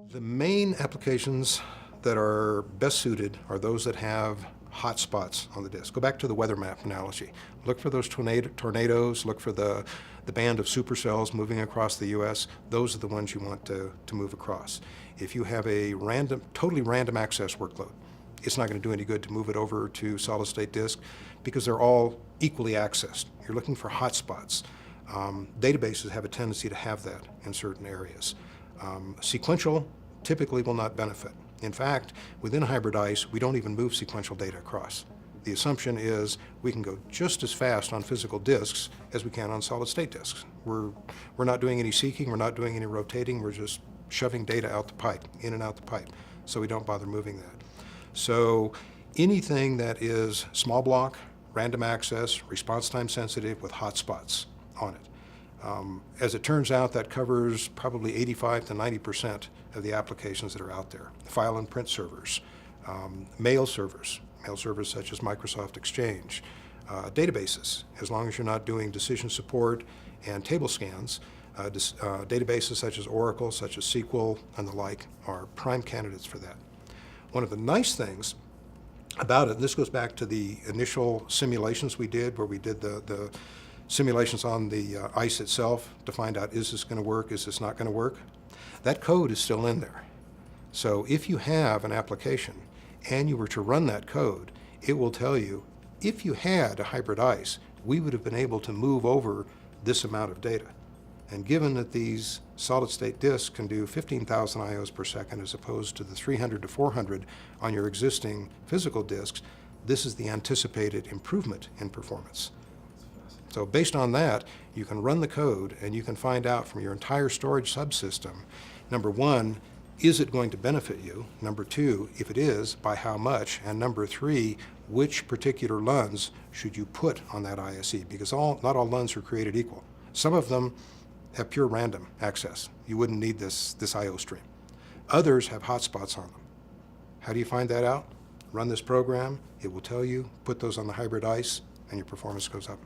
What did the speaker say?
The main applications that are best suited are those that have hot spots on the disk. Go back to the weather map analogy. Look for those tornadoes, look for the band of supercells moving across the U.S. Those are the ones you want to move across. If you have a totally random access workload, it's not going to do any good to move it over to solid state disk because they're all equally accessed. You're looking for hot spots. Databases have a tendency to have that in certain areas. Sequential typically will not benefit. In fact, within hybrid ISE, we don't even move sequential data across. The assumption is we can go just as fast on physical disks as we can on solid state disks. We're not doing any seeking, we're not doing any rotating, we're just shoving data out the pipe, in and out the pipe, so we don't bother moving that. So anything that is small block, random access, response time sensitive with hotspots on it. As it turns out, that covers probably 85 to 90% of the applications that are out there. File and print servers, mail servers such as Microsoft Exchange, databases, as long as you're not doing decision support and table scans, databases such as Oracle, such as SQL, and the like are prime candidates for that. One of the nice things about it, and this goes back to the initial simulations we did, where we did the simulations on the ISE itself to find out, is this going to work, is this not going to work? That code is still in there. So if you have an application and you were to run that code, it will tell you, if you had a hybrid ISE, we would have been able to move over this amount of data. And given that these solid-state disks can do 15,000 IOs per second as opposed to the 300 to 400 on your existing physical disks, this is the anticipated improvement in performance. So based on that, you can run the code and you can find out from your entire storage subsystem, number one, is it going to benefit you? Number two, if it is, by how much? And number three, which particular LUNs should you put on that ISE? Because not all LUNs are created equal. Some of them have pure random access. You wouldn't need this IO stream. Others have hotspots on them. How do you find that out? Run this program, it will tell you, put those on the hybrid ISE, and your performance goes up.